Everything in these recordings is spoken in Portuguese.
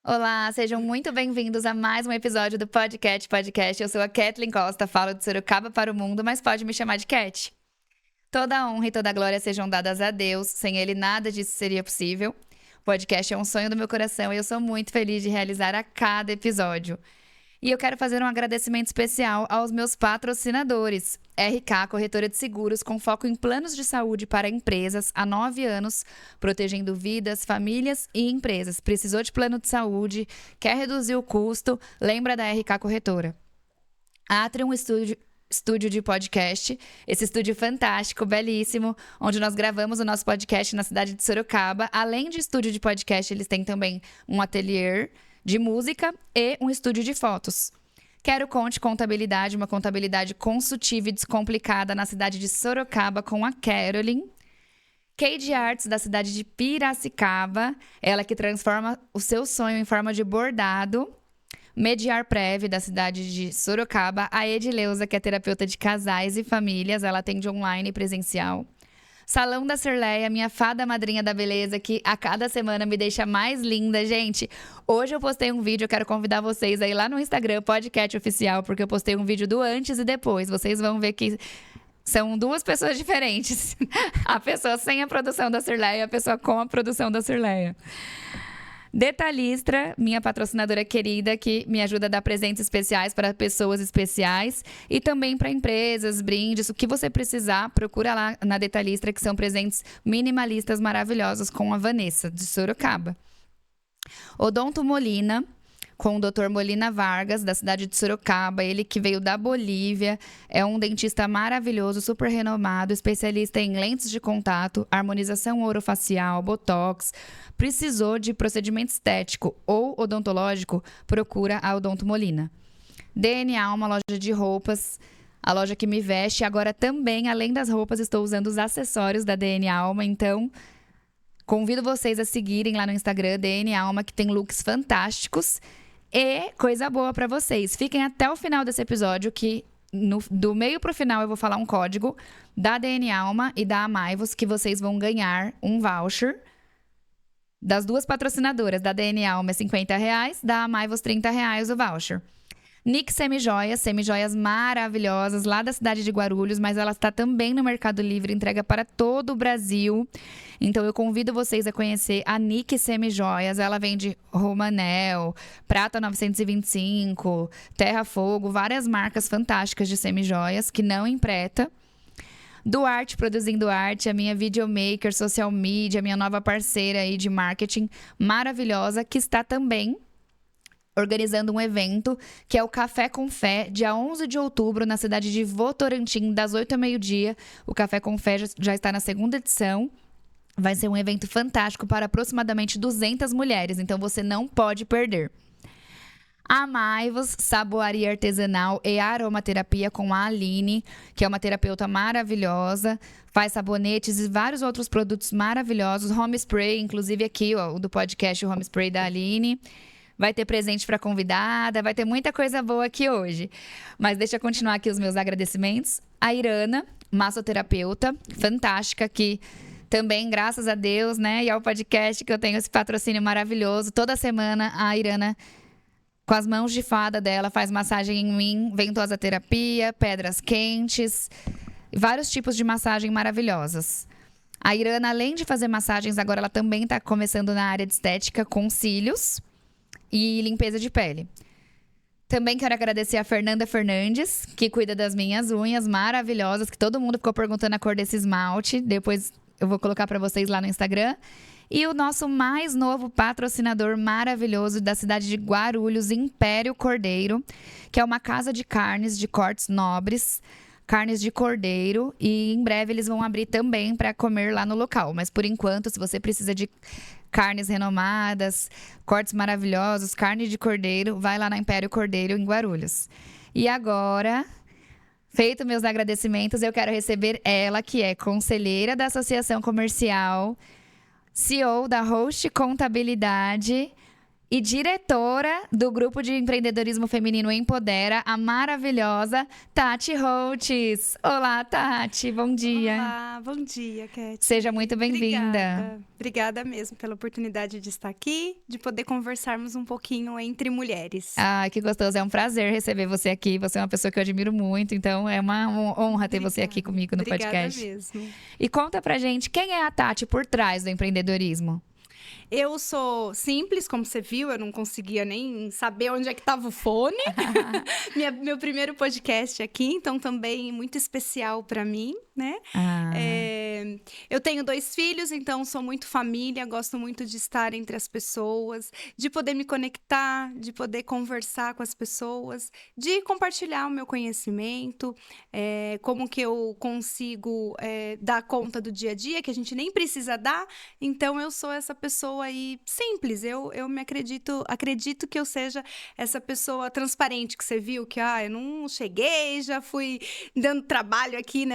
Olá, sejam muito bem-vindos a mais um episódio do Podcast. Eu sou a Kathleen Costa, falo de Sorocaba para o mundo, mas pode me chamar de Cat. Toda a honra e toda a glória sejam dadas a Deus, sem Ele nada disso seria possível. O podcast é um sonho do meu coração e eu sou muito feliz de realizar a cada episódio. E eu quero fazer um agradecimento especial aos meus patrocinadores. RK, corretora de seguros com foco em planos de saúde para empresas há 9 anos, protegendo vidas, famílias e empresas. Precisou de plano de saúde, quer reduzir o custo? Lembra da RK Corretora. Atrium Estúdio de podcast, esse estúdio fantástico, belíssimo, onde nós gravamos o nosso podcast na cidade de Sorocaba. Além de estúdio de podcast, eles têm também um ateliê de música e um estúdio de fotos. Quero Conte Contabilidade, uma contabilidade consultiva e descomplicada na cidade de Sorocaba com a Caroline. Cade Arts, da cidade de Piracicaba, ela que transforma o seu sonho em forma de bordado. Mediar Prev, da cidade de Sorocaba. A Edileuza, que é terapeuta de casais e famílias, ela atende online e presencial. Salão da Cirleia, minha fada madrinha da beleza, que a cada semana me deixa mais linda. Gente, hoje eu postei um vídeo, eu quero convidar vocês aí lá no Instagram, Podcast Oficial, porque eu postei um vídeo do antes e depois. Vocês vão ver que são duas pessoas diferentes. A pessoa sem a produção da Cirleia e a pessoa com a produção da Cirleia. Detalhistra, minha patrocinadora querida, que me ajuda a dar presentes especiais para pessoas especiais e também para empresas, brindes, o que você precisar, procura lá na Detalhistra, que são presentes minimalistas maravilhosos com a Vanessa, de Sorocaba. Odonto Molina, com o Dr. Molina Vargas, da cidade de Sorocaba, ele que veio da Bolívia, é um dentista maravilhoso, super renomado, especialista em lentes de contato, harmonização orofacial, botox. Precisou de procedimento estético ou odontológico, procura a Odonto Molina. DNA, uma loja de roupas, a loja que me veste. Agora também, além das roupas, estou usando os acessórios da DNA Alma, então convido vocês a seguirem lá no Instagram, DNA Alma, que tem looks fantásticos. E coisa boa para vocês. Fiquem até o final desse episódio, que do meio pro final eu vou falar um código da DNA Alma e da Amaivos, que vocês vão ganhar um voucher das duas patrocinadoras. Da DNA Alma é R$50, da Amaivos R$30 o voucher. Nick Semijoias, semijoias maravilhosas, lá da cidade de Guarulhos, mas ela está também no Mercado Livre, entrega para todo o Brasil. Então eu convido vocês a conhecer a Nick Semijoias. Ela vende Romanel, Prata 925, Terra Fogo, várias marcas fantásticas de semijoias que não empreta. Duarte Produzindo Arte, a minha videomaker, social media, minha nova parceira aí de marketing maravilhosa, que está também organizando um evento, que é o Café com Fé, dia 11 de outubro, na cidade de Votorantim, das 8 ao meio-dia. O Café com Fé já está na segunda edição. Vai ser um evento fantástico para aproximadamente 200 mulheres, então você não pode perder. Amaivos, saboaria artesanal e aromaterapia com a Aline, que é uma terapeuta maravilhosa, faz sabonetes e vários outros produtos maravilhosos. Home Spray, inclusive aqui, ó, do podcast, o Home Spray da Aline. Vai ter presente para convidada, vai ter muita coisa boa aqui hoje. Mas deixa eu continuar aqui os meus agradecimentos. A Irana, massoterapeuta, fantástica, que também, graças a Deus, né, e ao podcast, que eu tenho esse patrocínio maravilhoso. Toda semana a Irana, com as mãos de fada dela, faz massagem em mim, ventosa terapia, pedras quentes, vários tipos de massagem maravilhosas. A Irana, além de fazer massagens, agora ela também está começando na área de estética com cílios e limpeza de pele. Também quero agradecer a Fernanda Fernandes, que cuida das minhas unhas maravilhosas, que todo mundo ficou perguntando a cor desse esmalte. Depois eu vou colocar para vocês lá no Instagram. E o nosso mais novo patrocinador maravilhoso da cidade de Guarulhos, Império Cordeiro, que é uma casa de carnes de cortes nobres, carnes de cordeiro, e em breve eles vão abrir também para comer lá no local. Mas por enquanto, se você precisa de carnes renomadas, cortes maravilhosos, carne de cordeiro, vai lá na Império Cordeiro em Guarulhos. E agora, feito meus agradecimentos, eu quero receber ela, que é conselheira da Associação Comercial, CEO da Host Contabilidade e diretora do grupo de empreendedorismo feminino Empodera, a maravilhosa Tati Holtz. Olá, Tati, bom dia. Olá, bom dia, Cat. Seja muito bem-vinda. Obrigada mesmo pela oportunidade de estar aqui, de poder conversarmos um pouquinho entre mulheres. Ah, que gostoso, é um prazer receber você aqui. Você é uma pessoa que eu admiro muito, então é uma honra ter você aqui comigo no podcast. Obrigada mesmo. E conta pra gente, quem é a Tati por trás do empreendedorismo? Eu sou simples, como você viu, eu não conseguia nem saber onde é que estava o fone. Meu primeiro podcast aqui, então também muito especial para mim, né? Eu tenho 2 filhos, então sou muito família, gosto muito de estar entre as pessoas, de poder me conectar, de poder conversar com as pessoas, de compartilhar o meu conhecimento, como que eu consigo dar conta do dia a dia, que a gente nem precisa dar. Então eu sou essa pessoa aí simples, eu me acredito que eu seja essa pessoa transparente que você viu, que eu não cheguei, já fui dando trabalho aqui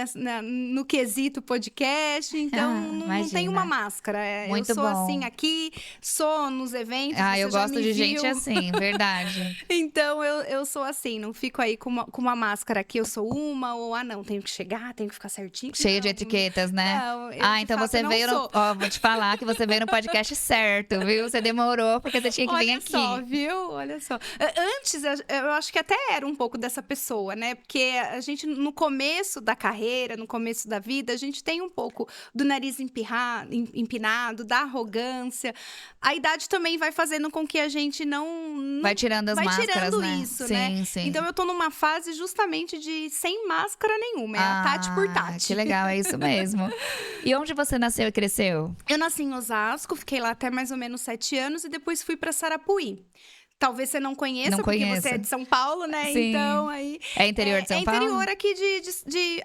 no quesito podcast, então não tem uma máscara. Muito eu sou bom. assim aqui, sou nos eventos, eu já gosto me de viu. gente assim, verdade. Então eu sou assim, não fico aí com uma máscara aqui, eu sou uma, ou não, tenho que chegar, tenho que ficar certinho. Cheio de etiquetas, né? Não, Então você veio vou te falar que você veio no podcast certo, viu? Você demorou porque você tinha que vir aqui. Olha só, viu? Olha só. Antes, eu acho que até era um pouco dessa pessoa, né? Porque a gente, no começo da carreira, no começo da vida, a gente tem um pouco do nariz empinado, da arrogância. A idade também vai fazendo com que a gente não vai tirando as máscaras, tirando né? isso, sim, né? Sim. Então eu tô numa fase justamente de sem máscara nenhuma. É a Tati por Tati. Que legal, é isso mesmo. E onde você nasceu e cresceu? Eu nasci em Osasco, fiquei lá até mais ou menos 7 anos e depois fui para Sarapuí. Talvez você não conheça, porque você é de São Paulo, né? Sim. Então, aí... É interior de São Paulo? É interior aqui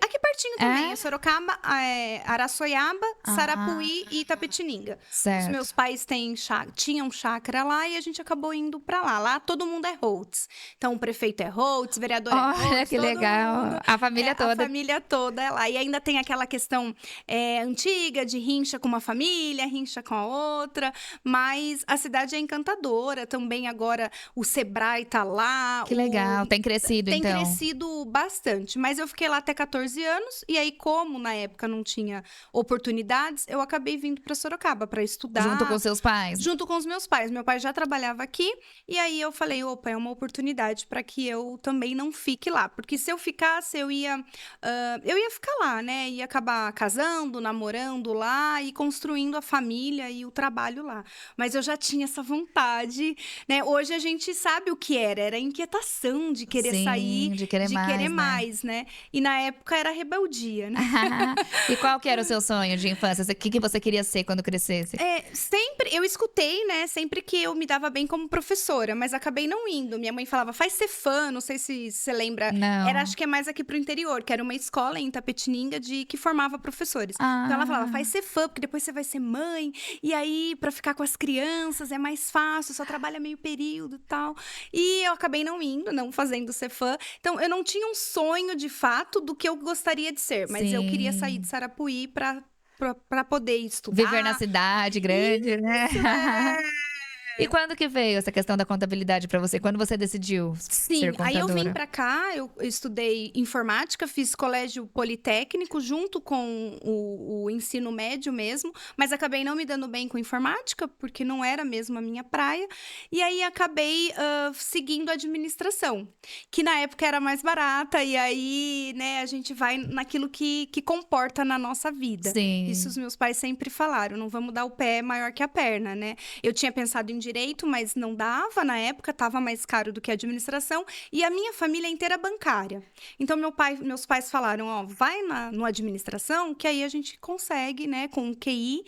aqui pertinho também. Sorocaba, Araçoiaba, Sarapuí e Itapetininga. Certo. Os meus pais tinham chácara lá e a gente acabou indo pra lá. Lá todo mundo é Holtz. Então, o prefeito é Holtz, o vereador é Holtz. Olha, que legal. Mundo, a família toda. A família toda é lá. E ainda tem aquela questão antiga de rincha com uma família, rincha com a outra. Mas a cidade é encantadora também agora. O Sebrae tá lá. Que legal, tem crescido então. Tem crescido bastante, mas eu fiquei lá até 14 anos, e aí como na época não tinha oportunidades, eu acabei vindo para Sorocaba para estudar. Junto com seus pais? Junto com os meus pais. Meu pai já trabalhava aqui, e aí eu falei, opa, é uma oportunidade para que eu também não fique lá, porque se eu ficasse, eu ia ficar lá, né? Ia acabar casando, namorando lá e construindo a família e o trabalho lá. Mas eu já tinha essa vontade, né? Hoje a gente sabe o que era inquietação de querer sair, de querer mais, né? E na época era rebeldia, né? E qual que era o seu sonho de infância? O que você queria ser quando crescesse? Sempre, eu escutei, né? Sempre que eu me dava bem como professora, mas acabei não indo. Minha mãe falava, faz Cefam, não sei se você lembra. Não. Acho que é mais aqui pro interior, que era uma escola em Itapetininga que formava professores. Então ela falava, faz Cefam, porque depois você vai ser mãe, e aí pra ficar com as crianças é mais fácil, só trabalha meio período e tal. E eu acabei não indo, não fazendo Cefam. Então, eu não tinha um sonho, de fato, do que eu gostaria de ser. Mas eu queria sair de Sarapuí pra poder estudar. Viver na cidade grande, né? E quando que veio essa questão da contabilidade pra você? Quando você decidiu ser contadora? Aí eu vim pra cá, eu estudei informática, fiz colégio politécnico junto com o ensino médio mesmo, mas acabei não me dando bem com informática, porque não era mesmo a minha praia. E aí acabei seguindo administração, que na época era mais barata, e aí, né, a gente vai naquilo que comporta na nossa vida. Sim. Isso os meus pais sempre falaram, não vamos dar o pé maior que a perna, né? Eu tinha pensado em direito, mas não dava na época, estava mais caro do que a administração, e a minha família inteira bancária. Então, meus pais falaram, vai no administração, que aí a gente consegue, né, com o QI,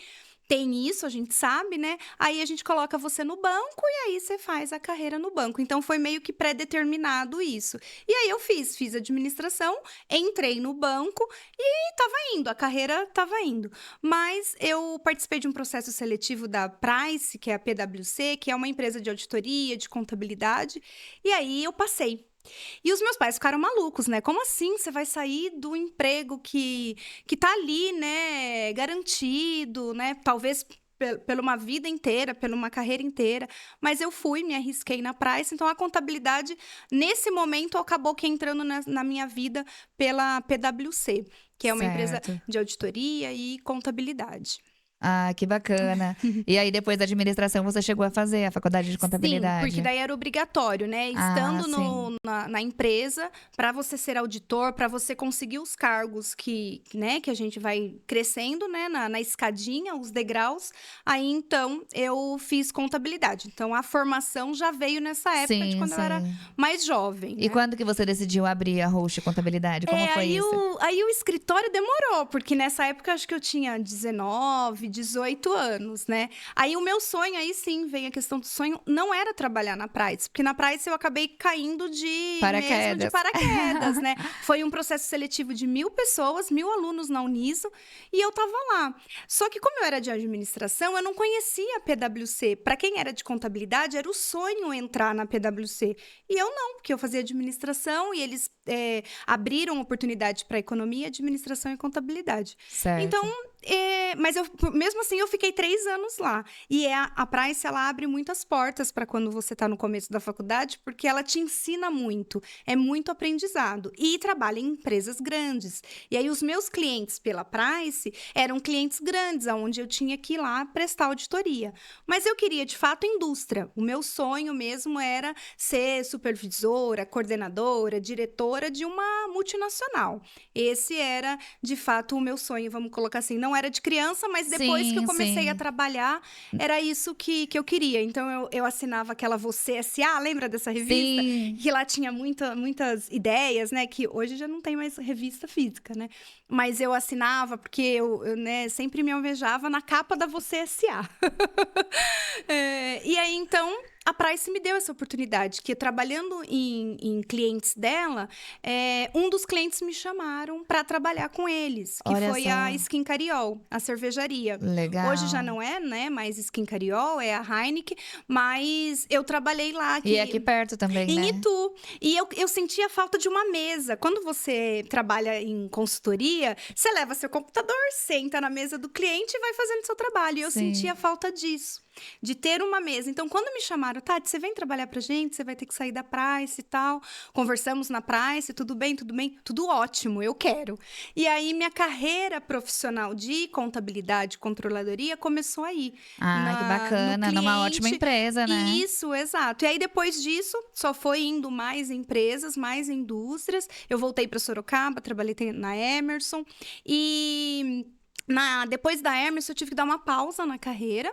tem isso, a gente sabe, né? Aí a gente coloca você no banco e aí você faz a carreira no banco. Então, foi meio que pré-determinado isso. E aí eu fiz administração, entrei no banco e tava indo, a carreira tava indo. Mas eu participei de um processo seletivo da Price, que é a PwC, que é uma empresa de auditoria, de contabilidade, e aí eu passei. E os meus pais ficaram malucos, né? Como assim você vai sair do emprego que tá ali, né, garantido, né? Talvez pela uma vida inteira, pela uma carreira inteira, mas eu me arrisquei na Price, então a contabilidade, nesse momento, acabou que entrando na minha vida pela PwC, que é uma empresa Certo. de auditoria e contabilidade. Ah, que bacana. E aí, depois da administração, você chegou a fazer a faculdade de contabilidade? Sim, porque daí era obrigatório, né? Estando na empresa, para você ser auditor, para você conseguir os cargos que a gente vai crescendo, né? Na escadinha, os degraus. Aí, então, eu fiz contabilidade. Então, a formação já veio nessa época de quando eu era mais jovem. E né? quando que você decidiu abrir a Roche Contabilidade? Como foi isso? Aí o escritório demorou, porque nessa época acho que eu tinha 19, 18 anos, né? Aí o meu sonho, aí sim, veio a questão do sonho, não era trabalhar na Price, porque na Price eu acabei caindo de paraquedas, né? Foi um processo seletivo de 1.000 pessoas, 1.000 alunos na Uniso, e eu tava lá. Só que como eu era de administração, eu não conhecia a PwC. Para quem era de contabilidade, era o sonho entrar na PwC. E eu não, porque eu fazia administração e eles abriram oportunidade para economia, administração e contabilidade. Certo. Então, mas mesmo assim, eu fiquei 3 anos lá. E a Price, ela abre muitas portas para quando você está no começo da faculdade, porque ela te ensina muito. É muito aprendizado. E trabalha em empresas grandes. E aí, os meus clientes pela Price eram clientes grandes, onde eu tinha que ir lá prestar auditoria. Mas eu queria, de fato, indústria. O meu sonho mesmo era ser supervisora, coordenadora, diretora de uma multinacional. Esse era, de fato, o meu sonho, vamos colocar assim. Não era de criança, mas depois que eu comecei a trabalhar, era isso que eu queria. Então, eu assinava aquela Você S.A., lembra dessa revista? Sim. Que lá tinha muitas ideias, né? Que hoje já não tem mais revista física, né? Mas eu assinava porque eu sempre me alvejava na capa da Você S.A. E aí, então, a Price me deu essa oportunidade, que trabalhando em clientes dela, um dos clientes me chamaram para trabalhar com eles, que Olha foi só. a Skin Cariol, a cervejaria. Legal. Hoje já não é, né, mais Skin Cariol, é a Heineken, mas eu trabalhei lá. E aqui perto também, em né? Itu. E eu sentia falta de uma mesa. Quando você trabalha em consultoria, você leva seu computador, senta na mesa do cliente e vai fazendo seu trabalho. E eu sentia falta disso, de ter uma mesa. Então, quando me chamaram, Tati, você vem trabalhar pra gente? Você vai ter que sair da Price e tal. Conversamos na Price, tudo bem, tudo bem? Tudo ótimo, eu quero. E aí, minha carreira profissional de contabilidade, controladoria, começou aí. Que bacana, numa ótima empresa, né? Isso, exato. E aí, depois disso, só foi indo mais empresas, mais indústrias. Eu voltei para Sorocaba, trabalhei na Emerson. E depois da Emerson, eu tive que dar uma pausa na carreira,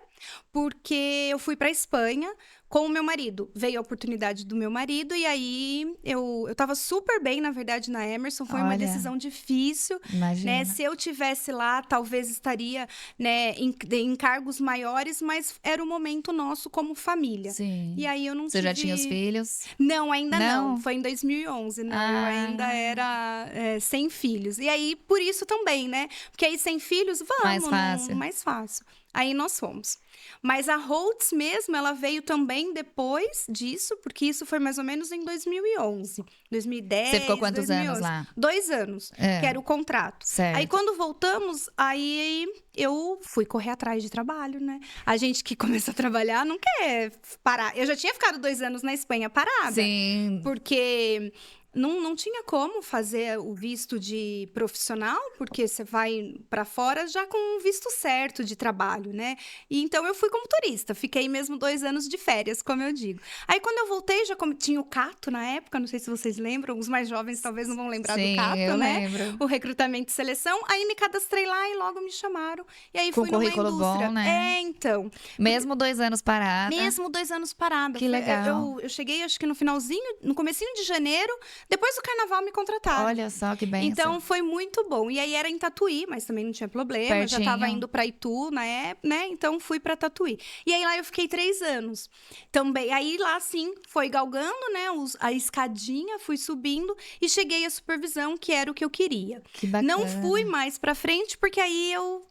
porque eu fui para Espanha com o meu marido. Veio a oportunidade do meu marido e aí eu tava super bem, na verdade, na Emerson. Foi uma decisão difícil, né? Se eu tivesse lá, talvez estaria, né, em cargos maiores, mas era o momento nosso como família. Sim. E aí eu não Você já tinha os filhos? Não, ainda não. Foi em 2011, né? Eu ainda era sem filhos. E aí, por isso também, né? Porque aí, sem filhos, vamos. Mais fácil. Mais fácil. Aí nós fomos. Mas a Holtz mesmo, ela veio também depois disso, porque isso foi mais ou menos em 2011. 2010, Você ficou quantos 2011. anos lá? 2 anos, que era o contrato. Certo. Aí quando voltamos, aí eu fui correr atrás de trabalho, né? A gente que começa a trabalhar não quer parar. Eu já tinha ficado 2 anos na Espanha parada. Sim. Porque não tinha como fazer o visto de profissional, porque você vai para fora já com um visto certo de trabalho, né? E então eu fui como turista, fiquei mesmo 2 anos de férias, como eu digo. Aí quando eu voltei, já tinha o Cato na época, não sei se vocês lembram, os mais jovens talvez não vão lembrar do Cato, eu né? lembro. O recrutamento e seleção. Aí me cadastrei lá e logo me chamaram. E aí Com fui numa currículo indústria. bom, né? Então. Mesmo 2 anos parada. Mesmo 2 anos parada. Que legal. Eu cheguei, acho que no finalzinho, no comecinho de janeiro, depois do carnaval me contrataram. Olha só que bem. Então foi muito bom. E aí era em Tatuí, mas também não tinha problema. Eu já tava indo pra Itu na época, né? Então fui pra Tatuí. E aí lá eu fiquei 3 anos. Também. Aí lá sim, foi galgando, né? A escadinha, fui subindo e cheguei à supervisão, que era o que eu queria. Que bacana. Não fui mais pra frente, porque aí eu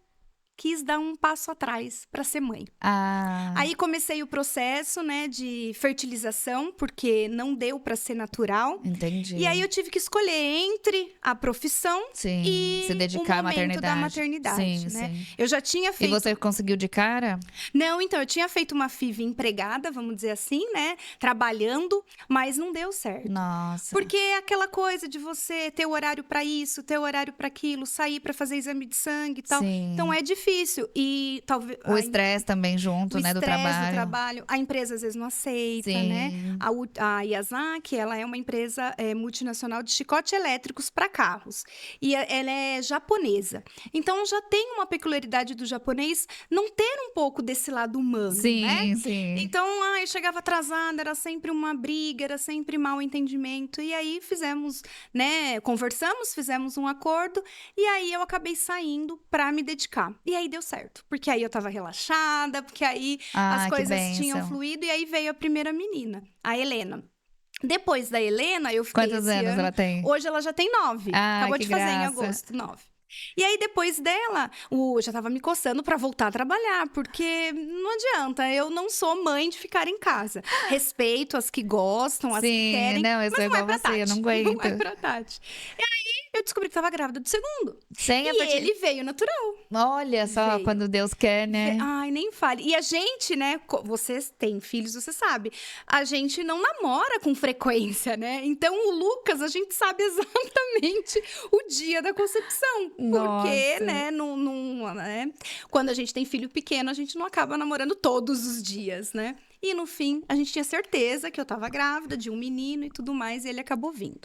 quis dar um passo atrás para ser mãe. Ah, Aí comecei o processo, né, de fertilização, porque não deu para ser natural. entendi. E aí eu tive que escolher entre a profissão Sim, e se dedicar à o momento da maternidade. maternidade, Sim, né? sim. Eu já tinha E feito... você conseguiu de cara? Não, então, eu tinha feito uma FIV empregada, vamos dizer assim, né? Trabalhando, mas não deu certo. Nossa. Porque é aquela coisa de você ter o horário para isso, ter o horário para aquilo, sair para fazer exame de sangue e tal. Sim. Então é difícil. E talvez O estresse também junto, o né, do estresse trabalho. do trabalho, a empresa às vezes não aceita, né? Sim. A Yazaki, ela é uma empresa multinacional de chicote elétricos para carros. E ela é japonesa. Então já tem uma peculiaridade do japonês não ter um pouco desse lado humano, Sim, né? sim. Então, eu chegava atrasada, era sempre uma briga, era sempre mal entendimento. E aí fizemos, né? Conversamos, fizemos um acordo. E aí eu acabei saindo pra me dedicar. E aí deu certo. Porque aí eu tava relaxada, porque aí as Que coisas tinham bênção. fluído. E aí veio a primeira menina, a Helena. Depois da Helena, eu fiquei Quantos esse anos ano... ela tem? Hoje ela já tem 9. Acabou que de fazer em graça. agosto, 9. E aí, depois dela, eu já tava me coçando pra voltar a trabalhar, porque não adianta, eu não sou mãe de ficar em casa. Respeito as que gostam, as que Sim, querem, não, eu mas sou não é igual pra você, eu Tati. não Não é aguento. pra Tati. E aí, eu descobri que tava grávida do segundo. Sem a E ele veio natural. Olha só, Veio. quando Deus quer, né? Ai, nem fale. E a gente, né? Vocês têm filhos, você sabe. A gente não namora com frequência, né? Então, o Lucas, a gente sabe exatamente o dia da concepção. Porque, Nossa. né, né? Quando a gente tem filho pequeno, a gente não acaba namorando todos os dias, né? E no fim, a gente tinha certeza que eu tava grávida de um menino e tudo mais, e ele acabou vindo.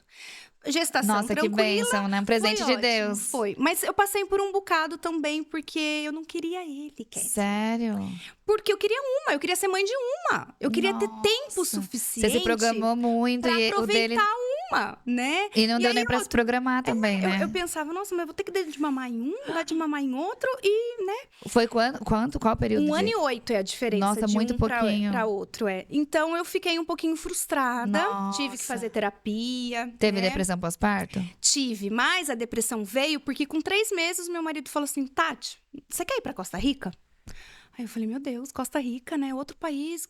Gestação Nossa, que tranquila. bênção, né? Um presente Foi de ótimo, Deus. Foi. Mas eu passei por um bocado também, porque eu não queria ele, Kézia. Sério? Porque eu queria eu queria ser mãe de uma. Eu queria ter tempo Nossa. suficiente. Você se programou muito pra e o dele. aproveitar uma, né? E não deu aí nem pra se programar também, né? Eu pensava, nossa, mas eu vou ter que dar de mamar em um, dar de mamar em outro e, né? Foi quanto? Qual o período? 1 ano e 8 é a diferença Nossa, de muito um pouquinho. pra outro, Então, eu fiquei um pouquinho frustrada. Nossa. Tive que fazer terapia. Teve né? depressão pós-parto? Tive, mas a depressão veio porque com 3 meses meu marido falou assim, Tati, você quer ir pra Costa Rica? Aí eu falei, meu Deus, Costa Rica, né? Outro país,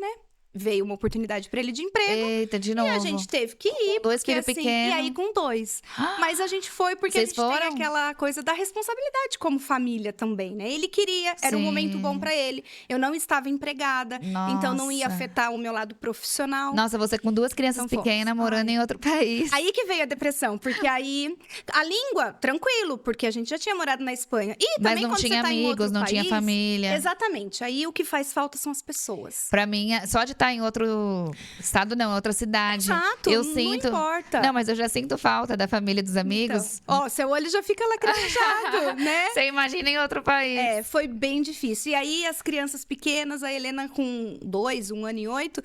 né? Veio uma oportunidade pra ele de emprego. Eita, de novo. E a gente teve que ir. Com 2 porque, filhos assim, pequenos. E aí com 2. Mas a gente foi porque Vocês a gente tem foram? aquela coisa da responsabilidade como família também, né? Ele queria, era um Sim. momento bom pra ele. Eu não estava empregada, então não ia Nossa. afetar o meu lado profissional. Nossa, você com 2 crianças Então fomos. pequenas morando Ai. em outro país. Aí que veio a depressão, porque aí a língua, tranquilo, porque a gente já tinha morado na Espanha. E Mas também não quando tinha você tá em outro amigos, não tinha país, família. Exatamente. Aí o que faz falta são as pessoas. Pra mim, só de estar em outro estado, não, outra cidade. Exato, eu não sinto. importa. Não, mas eu já sinto falta da família e dos amigos. Então, ó, seu olho já fica lacrimejado, né? Você imagina em outro país. Foi bem difícil. E aí, as crianças pequenas, a Helena com 2, 1 ano e 8,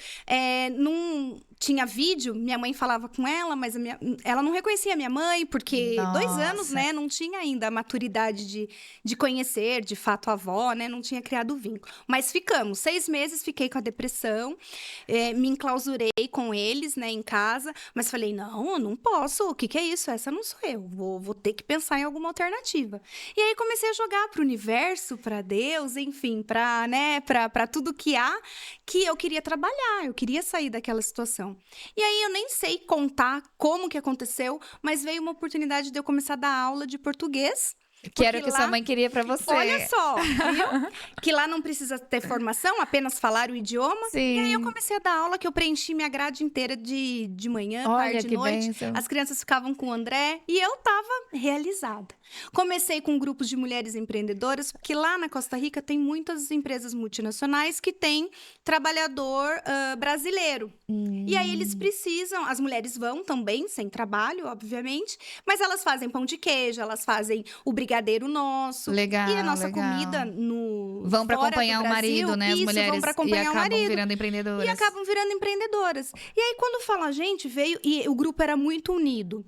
não tinha vídeo, minha mãe falava com ela, mas ela não reconhecia a minha mãe, porque 2 anos, Nossa. né, não tinha ainda a maturidade de conhecer, de fato, a avó, né, não tinha criado vínculo. Mas ficamos, 6 meses fiquei com a depressão, me enclausurei com eles, né, em casa, mas falei, não, eu não posso, o que é isso? Essa não sou eu, vou ter que pensar em alguma alternativa. E aí comecei a jogar pro universo, pra Deus, enfim, pra tudo que há, que eu queria trabalhar, eu queria sair daquela situação. E aí eu nem sei contar como que aconteceu, mas veio uma oportunidade de eu começar a dar aula de português. Que era o porque que sua mãe queria pra você. Olha só, viu? Que lá não precisa ter formação, apenas falar o idioma. Sim. E aí eu comecei a dar aula, que eu preenchi minha grade inteira de manhã, Olha, tarde que e noite. bênção. As crianças ficavam com o André e eu tava realizada. Comecei com grupos de mulheres empreendedoras, porque lá na Costa Rica tem muitas empresas multinacionais que têm trabalhador brasileiro. E aí eles precisam, as mulheres vão também, sem trabalho, obviamente, mas elas fazem pão de queijo, elas fazem o brigadeiro nosso. Legal, E a nossa legal. comida no Vão pra fora acompanhar do o Brasil, marido, né? As isso, mulheres vão pra acompanhar e o acabam marido. virando empreendedoras. E acabam virando empreendedoras. E aí, quando fala a gente, veio... E o grupo era muito unido.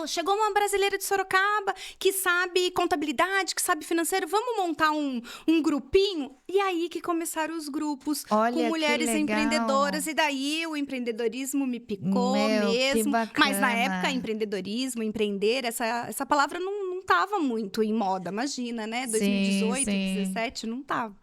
Chegou uma brasileira de Sorocaba que sabe contabilidade, que sabe financeiro, vamos montar um grupinho? E aí que começaram os grupos Olha, com que mulheres legal. empreendedoras. E daí o empreendedorismo me picou Meu, que mesmo. bacana. Mas na época, empreendedorismo, empreender, essa palavra não tava muito em moda, imagina, né? 2018, sim. 2017, não tava.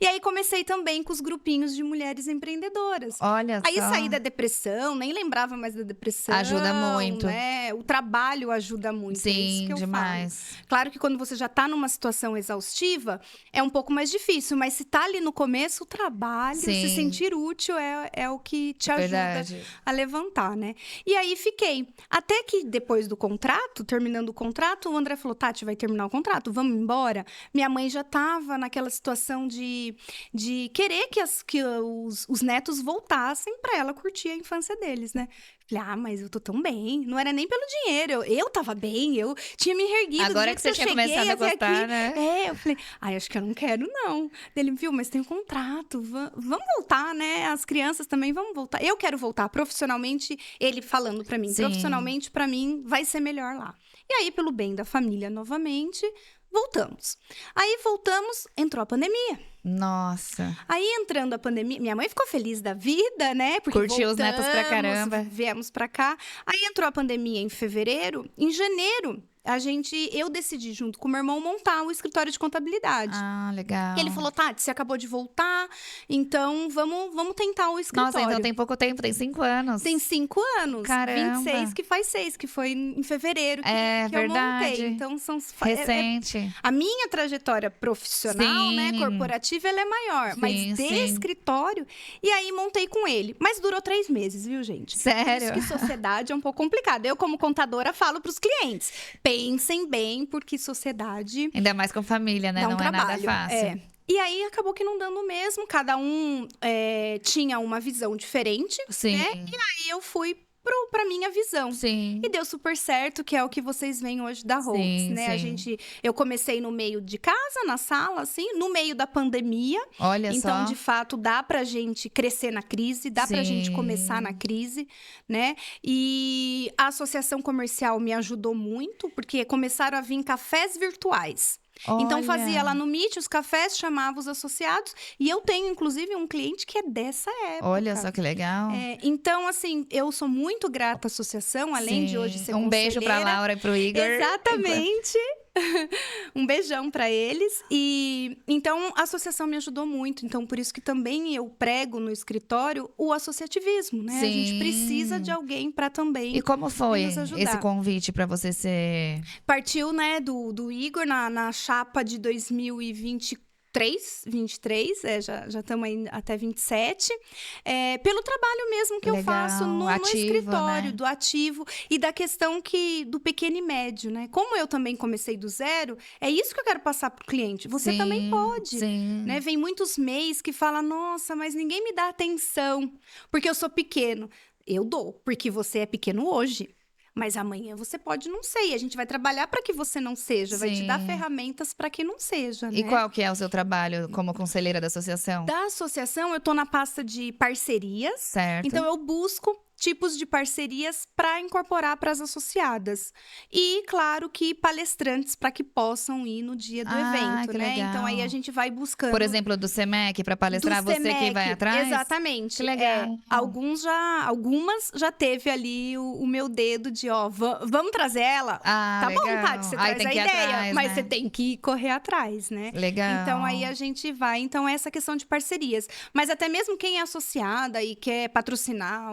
E aí comecei também com os grupinhos de mulheres empreendedoras. Olha Aí só. saí da depressão, nem lembrava mais da depressão. Ajuda muito. Né? O trabalho ajuda muito. É isso Sim, que eu demais. falo. Claro que quando você já tá numa situação exaustiva, é um pouco mais difícil, mas se tá ali no começo, o trabalho, Sim. se sentir útil é o que te ajuda Verdade. a levantar, né? E aí fiquei. Até que depois do contrato, terminando o contrato, o André falou: Tati, vai terminar o contrato, vamos embora. Minha mãe já tava naquela situação de querer que os netos voltassem pra ela curtir a infância deles, né? Falei, mas eu tô tão bem. Não era nem pelo dinheiro. Eu tava bem, eu tinha me reerguido. Agora que você tinha começado a gostar, né? Eu falei, acho que eu não quero, não. Ele, viu, mas tem um contrato. Vamos voltar, né? As crianças também, vamos voltar. Eu quero voltar profissionalmente, ele falando pra mim. Sim. Profissionalmente, pra mim, vai ser melhor lá. E aí, pelo bem da família, novamente, voltamos. Aí, voltamos, entrou a pandemia. Nossa. Aí, entrando a pandemia, minha mãe ficou feliz da vida, né? Porque curtiu os netos pra caramba. Viemos pra cá. Aí, entrou a pandemia em fevereiro. Em janeiro, eu decidi, junto com o meu irmão, montar o escritório de contabilidade. Legal. E ele falou, Tati, você acabou de voltar, então vamos tentar o escritório. Nossa, então tem pouco tempo, tem 5 anos. Tem 5 anos. Caramba. 26, que faz 6, que foi em fevereiro que verdade. eu montei. Então, recente. A minha trajetória profissional, Sim. né, corporativa, ela é maior. Mas escritório... E aí, montei com ele. Mas durou 3 meses, viu, gente? Sério? Por isso que sociedade é um pouco complicado. Eu, como contadora, falo pros clientes. Pensem bem, porque sociedade... Ainda mais com família, né? Dá um não trabalho. é nada fácil. E aí, acabou que não dando mesmo. Cada um tinha uma visão diferente, Sim. né? E aí, eu fui pra minha visão. Sim. E deu super certo, que é o que vocês veem hoje da Holtz, né? Sim. Eu comecei no meio de casa, na sala, assim, no meio da pandemia. Olha então, só. de fato, dá pra gente crescer na crise, dá pra gente começar na crise, né? E a associação comercial me ajudou muito, porque começaram a vir cafés virtuais. Então, fazia lá no Meet os cafés, chamava os associados. E eu tenho, inclusive, um cliente que é dessa época. Olha só que legal. Então, assim, eu sou muito grata à associação, além de hoje ser um beijo pra Laura e pro Igor. Exatamente. Um beijão pra eles. E então a associação me ajudou muito. Então, por isso que também eu prego no escritório o associativismo, né? Sim. A gente precisa de alguém pra também. E como foi nos ajudar. esse convite pra você ser... Partiu, né, do Igor na chapa de 2023, já estamos aí até 27, pelo trabalho mesmo que eu faço no escritório, né? Do ativo e da questão do pequeno e médio, né? Como eu também comecei do zero, é isso que eu quero passar pro cliente. Você também pode, né? Vem muitos MEIs que falam, nossa, mas ninguém me dá atenção, porque eu sou pequeno. Eu dou, porque você é pequeno hoje. Mas amanhã você pode não ser. E a gente vai trabalhar para que você não seja. Vai te dar ferramentas para que não seja, né? E qual que é o seu trabalho como conselheira da associação? Da associação, eu tô na pasta de parcerias. Certo. Então, eu busco tipos de parcerias para incorporar para as associadas. E, claro, que palestrantes para que possam ir no dia do evento, que né? legal. Então, aí a gente vai buscando. Por exemplo, do SEMEC, para palestrar, você que vai atrás? Exatamente. Que legal. Algumas já teve ali o meu dedo de, vamos trazer ela? Tá legal. bom, Tati, você traz a ideia, atrás, mas né? você tem que correr atrás, né? Legal. Então, aí a gente vai. Então, é essa questão de parcerias. Mas até mesmo quem é associada e quer patrocinar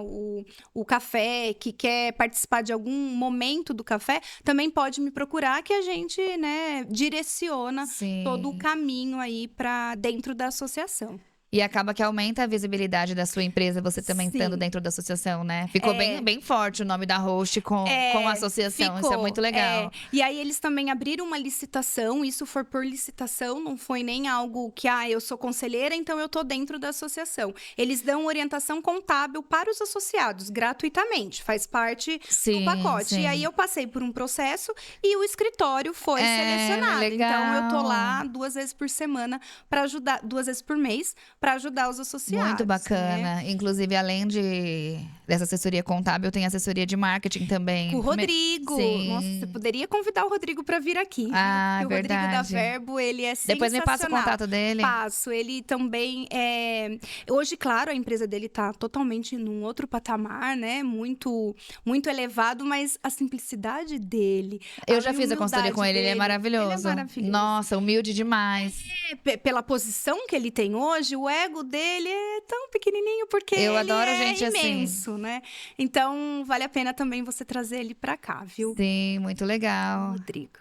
o café, que quer participar de algum momento do café, também pode me procurar, que a gente, né, direciona todo o caminho aí para dentro da associação. E acaba que aumenta a visibilidade da sua empresa, você também estando dentro da associação, né? Ficou bem forte o nome da Host com a associação, isso é muito legal. E aí, eles também abriram uma licitação, isso foi por licitação, não foi nem algo que, eu sou conselheira, então eu tô dentro da associação. Eles dão orientação contábil para os associados, gratuitamente, faz parte do pacote. E aí, eu passei por um processo e o escritório foi selecionado. Legal. Então, eu tô lá 2 vezes por semana para ajudar, 2 vezes por mês, para ajudar os associados. Muito bacana. Né? Inclusive, além dessa assessoria contábil, eu tenho assessoria de marketing também. Com o Rodrigo. Sim. Nossa, você poderia convidar o Rodrigo para vir aqui. Ah, porque verdade. o Rodrigo da Verbo, ele é sensacional. Depois me passa o contato dele. Passo. Ele também é... Hoje, claro, a empresa dele tá totalmente num outro patamar, né? Muito, muito elevado, mas a simplicidade dele. Eu já fiz a consultoria com ele, ele é maravilhoso. Ele é maravilhoso. Nossa, humilde demais. Pela posição que ele tem hoje, o ego dele é tão pequenininho porque Eu ele adoro é gente imenso, né? Então, vale a pena também você trazer ele pra cá, viu? Sim, muito legal. Rodrigo.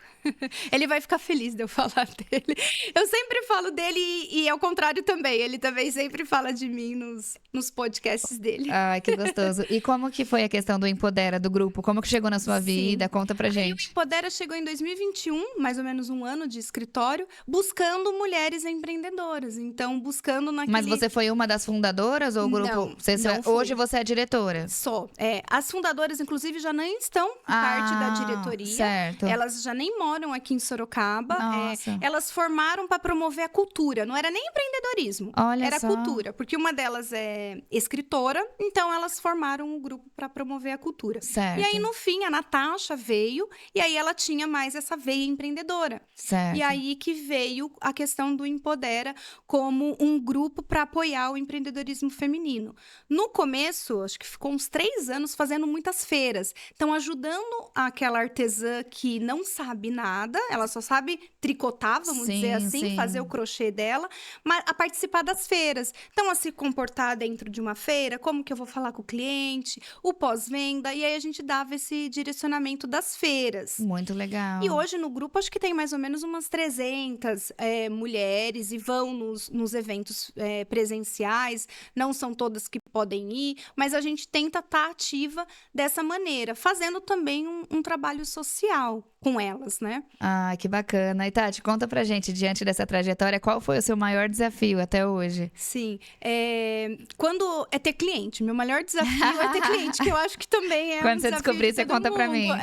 Ele vai ficar feliz de eu falar dele. Eu sempre falo dele e ao contrário também. Ele também sempre fala de mim nos podcasts dele. Ai, que gostoso. E como que foi a questão do Empodera, do grupo? Como que chegou na sua vida? Conta pra O gente. Empodera chegou em 2021, mais ou menos um ano de escritório, buscando mulheres empreendedoras. Então, buscando naquele... Mas você foi uma das fundadoras ou o grupo? Não, não fui. Hoje você é diretora? Só. As fundadoras, inclusive, já nem estão parte da diretoria. Certo. Elas já nem moram aqui em Sorocaba. Nossa. Elas formaram para promover a cultura. Não era nem empreendedorismo. Olha era só. cultura. Porque uma delas é escritora, então elas formaram um grupo para promover a cultura. Certo. E aí, no fim, a Natasha veio e aí ela tinha mais essa veia empreendedora. Certo. E aí que veio a questão do Empodera como um grupo para apoiar o empreendedorismo feminino. No começo, acho que ficou uns 3 anos fazendo muitas feiras. Então, ajudando aquela artesã que não sabe nada, ela só sabe tricotar, vamos dizer assim, sim. fazer o crochê dela, mas a participar das feiras. Então, a se comportar dentro de uma feira, como que eu vou falar com o cliente, o pós-venda, e aí a gente dava esse direcionamento das feiras. Muito legal. E hoje no grupo acho que tem mais ou menos umas 300 mulheres e vão nos eventos presenciais. Não são todas que podem ir, mas a gente tenta estar ativa dessa maneira, fazendo também um trabalho social com elas, né? Ah, que bacana. E Tati, conta pra gente, diante dessa trajetória, qual foi o seu maior desafio até hoje? Sim, quando é ter cliente, meu maior desafio é ter cliente, que eu acho que também é Quando um você desafio descobrir, de você todo conta pra mim. mundo.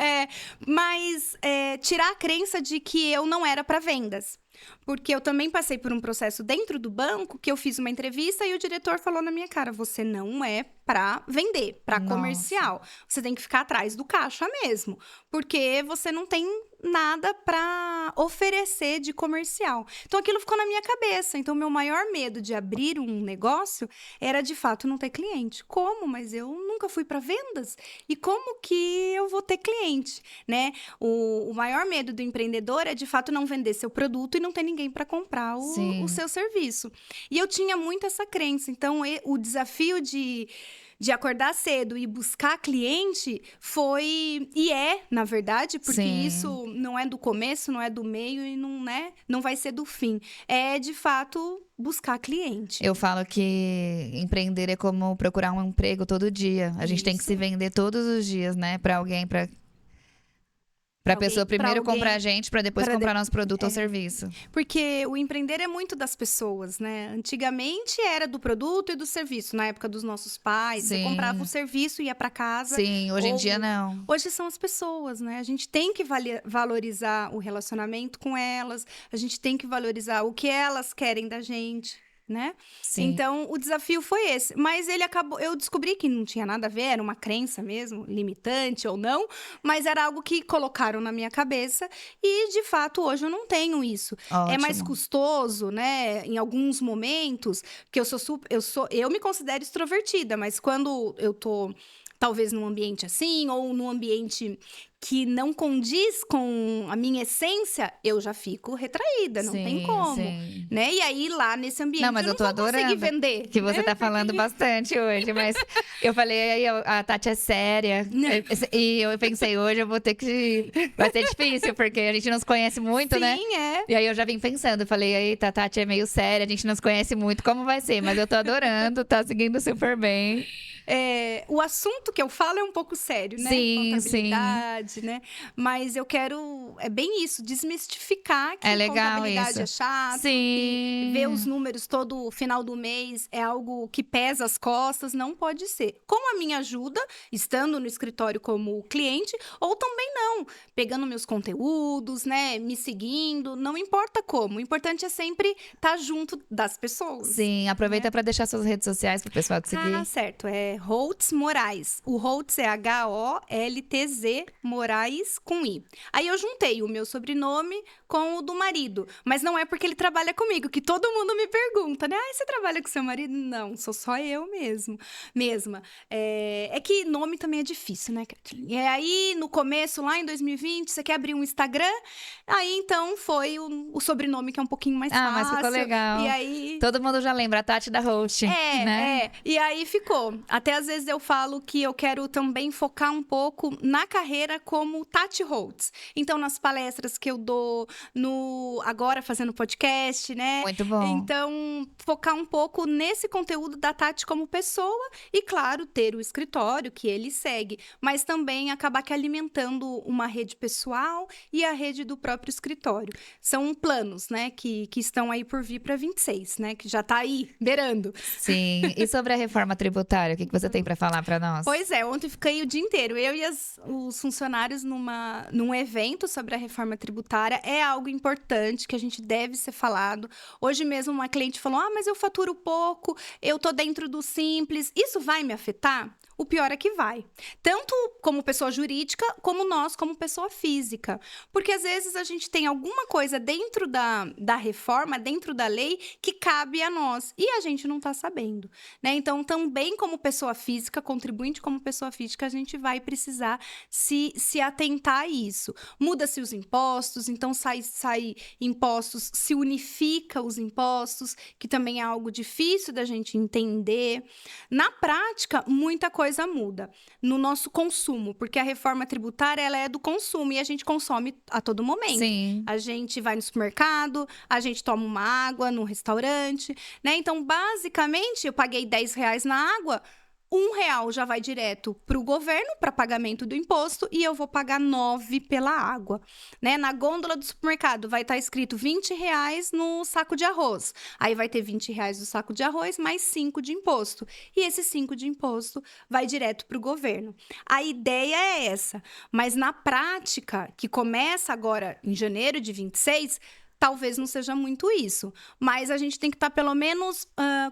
Mas tirar a crença de que eu não era para vendas. Porque eu também passei por um processo dentro do banco que eu fiz uma entrevista e o diretor falou na minha cara: você não é para vender, para comercial. Você tem que ficar atrás do caixa mesmo, porque você não tem nada para oferecer de comercial. Então aquilo ficou na minha cabeça. Então meu maior medo de abrir um negócio era de fato não ter cliente. Como? Mas eu nunca fui para vendas. E como que eu vou ter cliente, né? O maior medo do empreendedor é de fato não vender seu produto e não ter ninguém para comprar o seu serviço. E eu tinha muito essa crença. Então o desafio de acordar cedo e buscar cliente foi e na verdade, porque isso não é do começo, não é do meio e não vai ser do fim. É, de fato, buscar cliente. Eu falo que empreender é como procurar um emprego todo dia. A gente tem que se vender todos os dias, né? Pra alguém, pra pessoa primeiro comprar a gente, pra depois comprar nosso produto ou serviço. Porque o empreender é muito das pessoas, né? Antigamente era do produto e do serviço. Na época dos nossos pais, você comprava um serviço e ia pra casa. Sim, hoje em dia não. Hoje são as pessoas, né? A gente tem que valorizar o relacionamento com elas. A gente tem que valorizar o que elas querem da gente, né? Sim. Então, o desafio foi esse. Mas eu descobri que não tinha nada a ver, era uma crença mesmo, limitante ou não, mas era algo que colocaram na minha cabeça e, de fato, hoje eu não tenho isso. Ótimo. É mais custoso, né? Em alguns momentos, porque eu me considero extrovertida, mas quando eu tô talvez num ambiente assim, ou num ambiente que não condiz com a minha essência, eu já fico retraída, não tem como, né? E aí, lá nesse ambiente, mas eu tô vou adorando conseguir vender. que você tá falando bastante hoje, mas eu falei, aí a Tati é séria, e eu pensei, hoje eu vou ter que... Vai ser difícil, porque a gente não se conhece muito, né? Sim, é. E aí eu já vim pensando, falei, eita, a Tati é meio séria, a gente não se conhece muito, como vai ser? Mas eu tô adorando, tá seguindo super bem. O assunto que eu falo é um pouco sério, né? Sim, contabilidade, verdade, né? Mas eu quero, é bem isso, desmistificar que contabilidade é chato, que ver os números todo final do mês é algo que pesa as costas, não pode ser. Com a minha ajuda, estando no escritório como cliente, ou também não, pegando meus conteúdos, né, me seguindo, não importa como, o importante é sempre estar junto das pessoas. Sim, aproveita para deixar suas redes sociais para o pessoal te seguir. Certo, é Holtz Moraes. O Holtz é Holtz Moraes com I. Aí eu juntei o meu sobrenome com o do marido, mas não é porque ele trabalha comigo, que todo mundo me pergunta, né? Você trabalha com seu marido? Não, sou só eu mesma. É que nome também é difícil, né, Kathleen? E aí, no começo, lá em 2020, você quer abrir um Instagram? Aí, então, foi o sobrenome que é um pouquinho mais fácil. Mas ficou legal. E aí... Todo mundo já lembra, a Tati da Host, né? E aí ficou. Até às vezes eu falo que eu quero também focar um pouco na carreira como Tati Holtz. Então, nas palestras que eu dou, agora fazendo podcast, né? Muito bom. Então, focar um pouco nesse conteúdo da Tati como pessoa e, claro, ter o escritório que ele segue. Mas também acabar que alimentando uma rede pessoal e a rede do próprio escritório. São planos, né? Que estão aí por vir para 26, né? Que já tá aí, beirando. Sim. E sobre a reforma tributária, o que você tem para falar para nós? Pois é, ontem fiquei o dia inteiro. Eu e os funcionários num evento sobre a reforma tributária. É algo importante que a gente deve ser falado. Hoje mesmo uma cliente falou, mas eu faturo pouco, eu tô dentro do Simples. Isso vai me afetar? O pior é que vai. Tanto como pessoa jurídica, como nós como pessoa física. Porque às vezes a gente tem alguma coisa dentro da reforma, dentro da lei, que cabe a nós. E a gente não está sabendo, né? Então, também como pessoa física, contribuinte como pessoa física, a gente vai precisar se atentar a isso. Muda-se os impostos, então sai impostos, se unifica os impostos, que também é algo difícil da gente entender. Na prática, muita coisa muda no nosso consumo, porque a reforma tributária ela é do consumo e a gente consome a todo momento. Sim. A gente vai no supermercado, a gente toma uma água no restaurante, né? Então, basicamente, eu paguei R$10 na água, R$1 já vai direto para o governo, para pagamento do imposto, e eu vou pagar 9 pela água, né? Na gôndola do supermercado vai estar escrito R$20 no saco de arroz. Aí vai ter R$20 do saco de arroz, mais 5 de imposto. E esse 5 de imposto vai direto para o governo. A ideia é essa, mas na prática, que começa agora em janeiro de 26, talvez não seja muito isso, mas a gente tem que estar pelo menos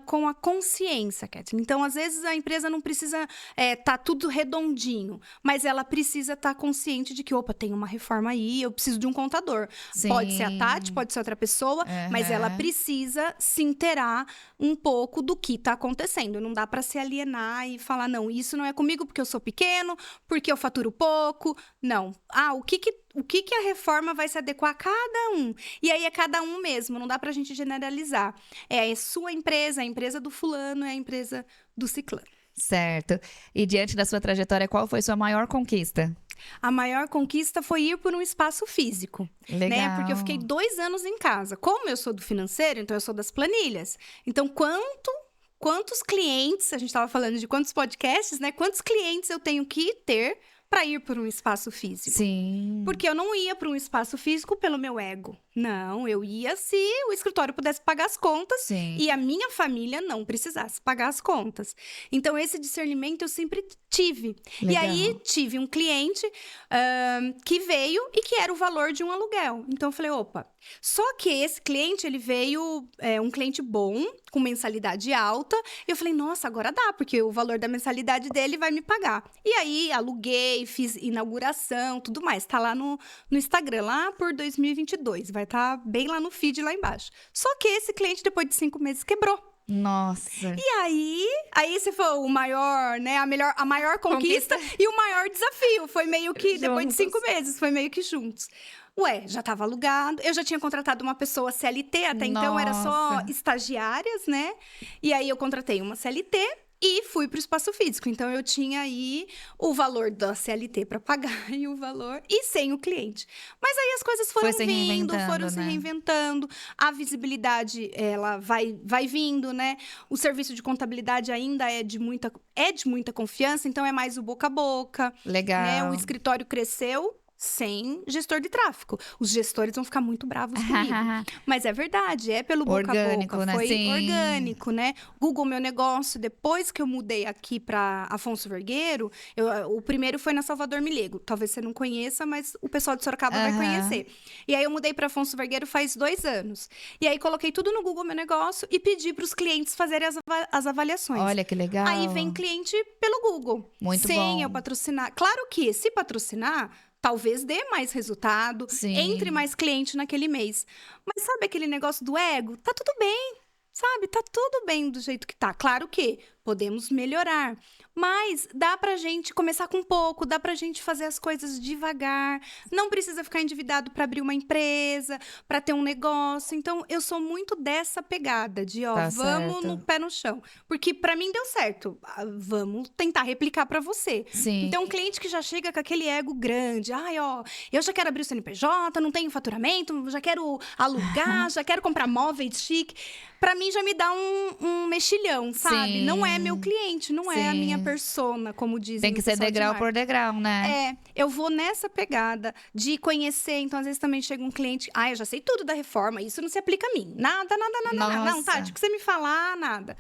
com a consciência, Kathleen. Então, às vezes, a empresa não precisa estar tudo redondinho, mas ela precisa estar consciente de que, tem uma reforma aí, eu preciso de um contador. Sim. Pode ser a Tati, pode ser outra pessoa, mas ela precisa se inteirar um pouco do que está acontecendo. Não dá para se alienar e falar, não, isso não é comigo porque eu sou pequeno, porque eu faturo pouco. Não. O que a reforma vai se adequar a cada um? E aí é cada um mesmo, não dá pra gente generalizar. É a sua empresa, a empresa do fulano, é a empresa do ciclano. Certo. E diante da sua trajetória, qual foi sua maior conquista? A maior conquista foi ir por um espaço físico. Legal. Né? Porque eu fiquei 2 anos em casa. Como eu sou do financeiro, então eu sou das planilhas. Então, quantos clientes, a gente estava falando de quantos podcasts, né? Quantos clientes eu tenho que ter para ir por um espaço físico? Sim. Porque eu não ia para um espaço físico pelo meu ego. Não, eu ia se o escritório pudesse pagar as contas. Sim. E a minha família não precisasse pagar as contas. Então, esse discernimento eu sempre tive. Legal. E aí, tive um cliente que veio e que era o valor de um aluguel. Então, eu falei, opa. Só que esse cliente, ele veio, um cliente bom, com mensalidade alta. E eu falei, nossa, agora dá, porque o valor da mensalidade dele vai me pagar. E aí, aluguei, fiz inauguração, tudo mais. Tá lá no Instagram, lá por 2022. Vai estar bem lá no feed, lá embaixo. Só que esse cliente, depois de 5 meses, quebrou. Nossa. E aí esse foi o maior, né? A maior conquista e o maior desafio. Foi meio que, depois de 5 meses, foi meio que juntos. Já estava alugado. Eu já tinha contratado uma pessoa CLT, até então era só estagiárias, né? E aí eu contratei uma CLT E fui para o espaço físico. Então, eu tinha aí o valor da CLT para pagar e o valor... E sem o cliente. Mas aí as coisas foram vindo, foram se reinventando. A visibilidade, ela vai vindo, né? O serviço de contabilidade ainda é de muita confiança. Então, é mais o boca a boca. Legal. Né? O escritório cresceu sem gestor de tráfego. Os gestores vão ficar muito bravos comigo. Mas é verdade, é pelo boca a boca. Né? Foi Sim. orgânico, né? Google Meu Negócio, depois que eu mudei aqui para Afonso Vergueiro, o primeiro foi na Salvador Milego. Talvez você não conheça, mas o pessoal de Sorocaba vai conhecer. E aí eu mudei para Afonso Vergueiro faz 2 anos. E aí coloquei tudo no Google Meu Negócio e pedi para os clientes fazerem as avaliações. Olha que legal. Aí vem cliente pelo Google. Muito bom. Sem eu patrocinar. Claro que se patrocinar, talvez dê mais resultado, entre mais cliente naquele mês. Mas sabe aquele negócio do ego? Tá tudo bem, sabe? Tá tudo bem do jeito que tá. Claro que podemos melhorar, mas dá pra gente começar com pouco, dá pra gente fazer as coisas devagar. Não precisa ficar endividado pra abrir uma empresa, pra ter um negócio. Então, eu sou muito dessa pegada de, vamos no pé no chão. Porque pra mim deu certo. Vamos tentar replicar pra você. Sim. Então, um cliente que já chega com aquele ego grande. Eu já quero abrir o CNPJ, não tenho faturamento, já quero alugar, já quero comprar móveis chique. Pra mim, já me dá um mexilhão, sabe? Sim. Não é meu cliente, não é a minha persona, como dizem. Tem que ser degrau por degrau, né? Eu vou nessa pegada de conhecer. Então, às vezes também chega um cliente, eu já sei tudo da reforma, isso não se aplica a mim. Nada. Não, Tati, o que você me falar, nada.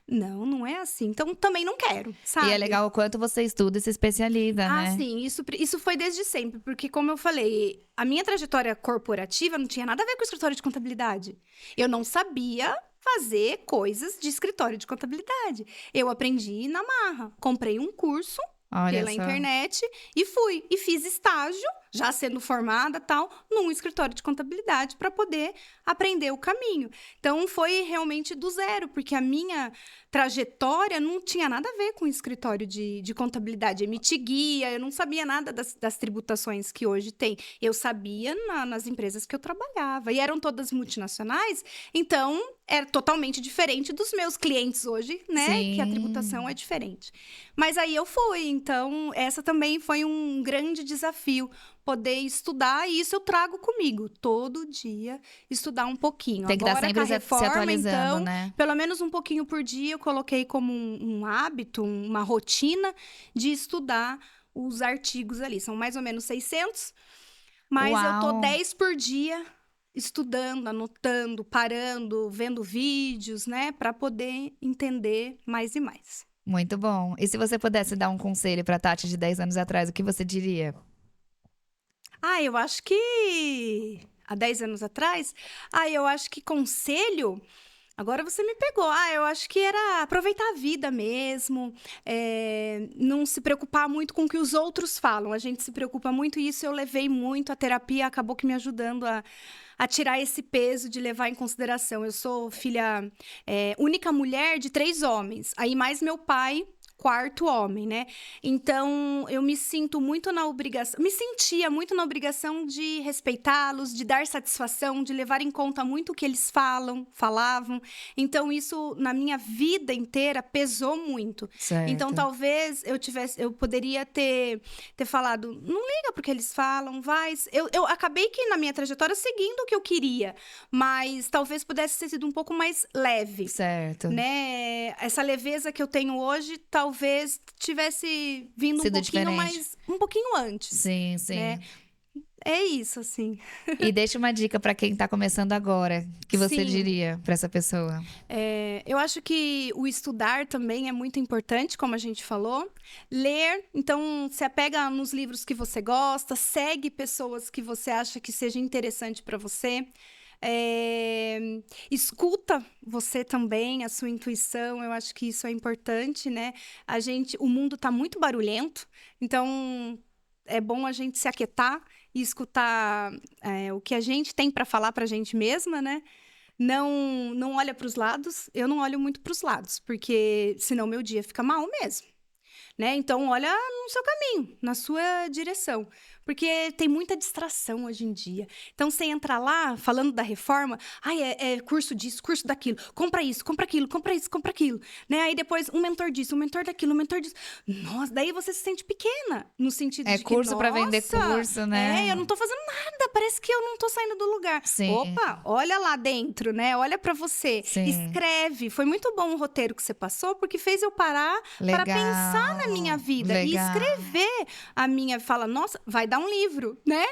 Não é assim. Então, também não quero, sabe? E é legal o quanto você estuda e se especializa, né? Sim. Isso foi desde sempre. Porque, como eu falei, a minha trajetória corporativa não tinha nada a ver com escritório de contabilidade. Eu não sabia fazer coisas de escritório de contabilidade. Eu aprendi na marra. Comprei um curso pela internet e fui. E fiz estágio, já sendo formada tal, num escritório de contabilidade para poder aprender o caminho. Então, foi realmente do zero, porque a minha trajetória não tinha nada a ver com o escritório de contabilidade. Emitir guia, eu não sabia nada das tributações que hoje tem. Eu sabia nas empresas que eu trabalhava. E eram todas multinacionais, então era totalmente diferente dos meus clientes hoje, né? Sim. Que a tributação é diferente. Mas aí eu fui, então essa também foi um grande desafio. Poder estudar, e isso eu trago comigo todo dia, estudar um pouquinho. Tem que Agora, estar sempre com a reforma, se atualizando, então, né? Pelo menos um pouquinho por dia, eu coloquei como um hábito, uma rotina de estudar os artigos ali. São mais ou menos 600, mas eu tô 10 por dia estudando, anotando, parando, vendo vídeos, né? Para poder entender mais e mais. Muito bom. E se você pudesse dar um conselho para Tati de 10 anos atrás, o que você diria? Eu acho que há 10 anos atrás, eu acho que conselho, agora você me pegou. Eu acho que era aproveitar a vida mesmo, não se preocupar muito com o que os outros falam. A gente se preocupa muito e isso eu levei muito. A terapia acabou que me ajudando a tirar esse peso de levar em consideração. Eu sou filha única mulher de 3 homens, aí mais meu pai, 4º homem, né? Então, eu me sentia muito na obrigação de respeitá-los, de dar satisfação, de levar em conta muito o que eles falavam. Então, isso, na minha vida inteira, pesou muito. Certo. Então, talvez eu poderia ter falado, não liga porque eles falam, vai. Eu acabei que, na minha trajetória, seguindo o que eu queria, mas talvez pudesse ter sido um pouco mais leve. Certo. Né? Essa leveza que eu tenho hoje, talvez tivesse vindo um pouquinho diferente. mais, um pouquinho antes. Sim. Né? É isso, assim. E deixa uma dica para quem tá começando agora, que você diria para essa pessoa? Eu acho que o estudar também é muito importante, como a gente falou. Ler, então se apega nos livros que você gosta, segue pessoas que você acha que seja interessante para você. Escuta você também, a sua intuição, eu acho que isso é importante, né? O mundo tá muito barulhento, então é bom a gente se aquietar e escutar o que a gente tem para falar pra gente mesma, né? Não olha para os lados, eu não olho muito para os lados, porque senão meu dia fica mal mesmo. né? Então, olha no seu caminho, na sua direção. Porque tem muita distração hoje em dia. Então, você entra lá, falando da reforma, é curso disso, curso daquilo, compra isso, compra aquilo, compra isso, compra aquilo, né? Aí depois, um mentor disso, um mentor daquilo, um mentor disso. Nossa, daí você se sente pequena, no sentido de que, curso para vender curso, né? eu não tô fazendo nada, parece que eu não tô saindo do lugar. Sim. Opa, olha lá dentro, né? Olha pra você, Sim. escreve. Foi muito bom o roteiro que você passou, porque fez eu parar para pensar na minha vida. Legal. E escrever a minha... Fala, nossa, vai dar um livro, né?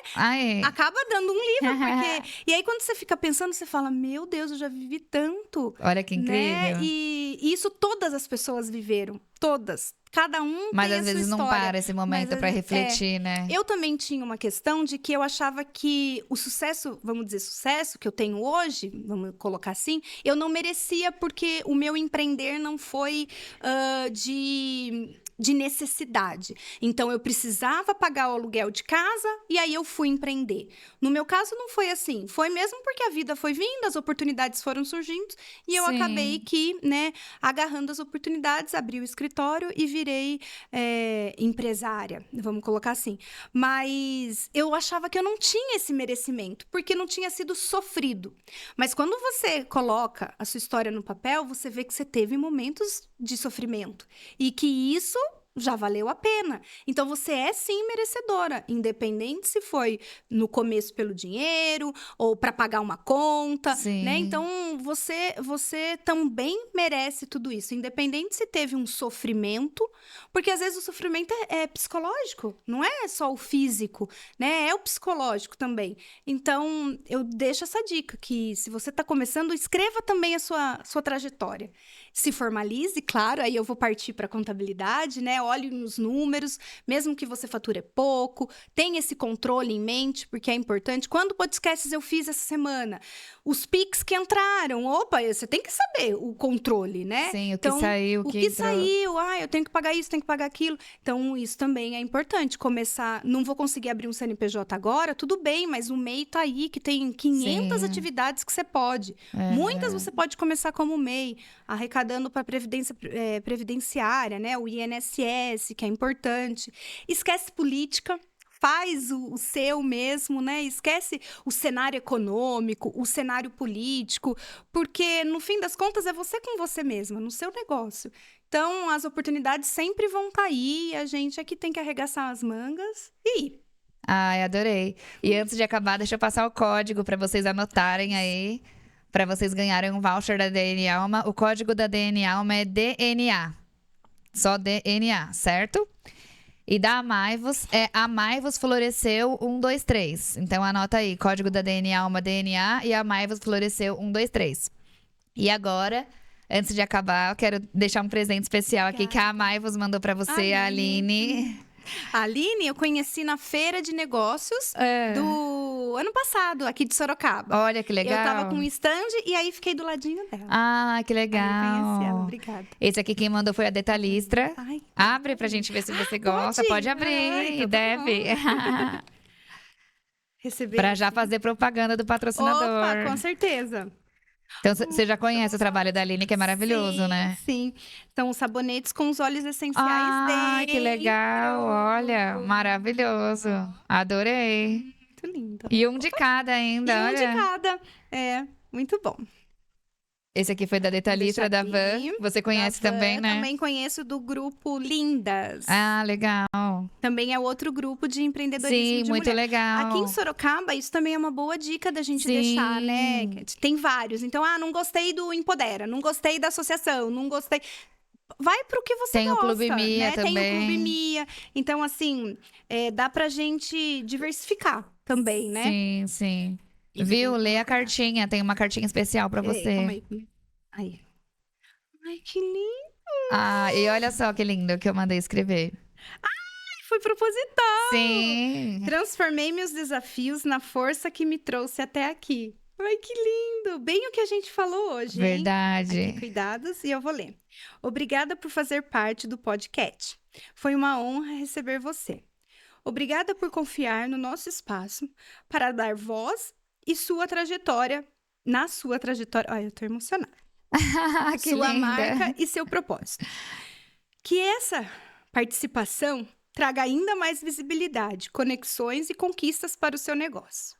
Acaba dando um livro, porque... E aí, quando você fica pensando, você fala, meu Deus, eu já vivi tanto. Olha que incrível. Né? E isso todas as pessoas viveram. Todas. Cada um Mas tem a às sua vezes história. não para esse momento para refletir, né? Eu também tinha uma questão de que eu achava que o sucesso, vamos dizer, sucesso que eu tenho hoje, vamos colocar assim, eu não merecia porque o meu empreender não foi de necessidade. Então, eu precisava pagar o aluguel de casa e aí eu fui empreender. No meu caso, não foi assim. Foi mesmo porque a vida foi vindo, as oportunidades foram surgindo e eu acabei que, né, agarrando as oportunidades, abri o escritório e virei empresária, vamos colocar assim. Mas eu achava que eu não tinha esse merecimento, porque não tinha sido sofrido. Mas quando você coloca a sua história no papel, você vê que você teve momentos de sofrimento e que isso já valeu a pena. Então, você é sim merecedora, independente se foi no começo pelo dinheiro ou para pagar uma conta, né? Então, você também merece tudo isso, independente se teve um sofrimento, porque às vezes o sofrimento é psicológico, não é só o físico, né? É o psicológico também. Então, eu deixo essa dica, que se você está começando, escreva também a sua trajetória. Se formalize, claro, aí eu vou partir para contabilidade, né? Olhe nos números, mesmo que você fature pouco, tenha esse controle em mente, porque é importante. Quando podcasts eu fiz essa semana? Os Pix que entraram, opa, você tem que saber o controle, né? Sim, então, que saiu, o que saiu, eu tenho que pagar isso, tenho que pagar aquilo. Então, isso também é importante, começar, não vou conseguir abrir um CNPJ agora, tudo bem, mas o MEI tá aí, que tem 500 atividades que você pode. Muitas você pode começar como MEI, arrecadando para previdenciária, né? O INSS, que é importante. Esquece política. Faz o seu mesmo, né? Esquece o cenário econômico, o cenário político, porque no fim das contas é você com você mesma, no seu negócio. Então, as oportunidades sempre vão estar aí, a gente aqui tem que arregaçar as mangas e ir. Ai, adorei. E antes de acabar, deixa eu passar o código para vocês anotarem aí, para vocês ganharem um voucher da DNA Alma. O código da DNA Alma é DNA. Só DNA, certo? E da Amai-vos é Amai-vos Floresceu 123. Então anota aí, código da DNA Alma DNA e Amai-vos Floresceu 123. E agora, antes de acabar, eu quero deixar um presente especial aqui que a Amai-vos mandou para você, a Aline. A Aline eu conheci na feira de negócios do ano passado, aqui de Sorocaba. Olha que legal. Eu tava com um stand e aí fiquei do ladinho dela. Ah, que legal. Aí eu conheci ela, obrigada. Esse aqui quem mandou foi a Detalistra. Abre pra gente ver se você gosta. Pode abrir, então deve. Receber. Pra já fazer propaganda do patrocinador. Opa, com certeza. Então, você já conhece o trabalho da Aline, que é maravilhoso, né? Sim, são os sabonetes com os óleos essenciais dele. Que legal, olha, maravilhoso. Adorei. Muito lindo. E um de cada ainda, olha. De cada, muito bom. Esse aqui foi da Detalistra, da Van. Você conhece também, né? Também conheço do grupo Lindas. Ah, legal. Também é outro grupo de empreendedorismo de muito mulher. legal. Aqui em Sorocaba, isso também é uma boa dica da gente deixar, né? Tem vários. Então, não gostei do Empodera, não gostei da associação, não gostei... Vai pro que você gosta. Tem o Clube Mia também. Tem o Clube Mia. Então, assim, dá pra gente diversificar também, né? Sim, sim. Viu? Lê a cartinha. Tem uma cartinha especial pra você. Calma aí. Ai, que lindo! E olha só que lindo que eu mandei escrever. Foi proposital! Sim! Transformei meus desafios na força que me trouxe até aqui. Ai, que lindo! Bem o que a gente falou hoje, Verdade. Aqui, cuidados, e eu vou ler. Obrigada por fazer parte do podcast. Foi uma honra receber você. Obrigada por confiar no nosso espaço para dar voz e sua trajetória, na sua trajetória... Ai, eu tô emocionada. Que sua linda. marca e seu propósito. Que essa participação traga ainda mais visibilidade, conexões e conquistas para o seu negócio.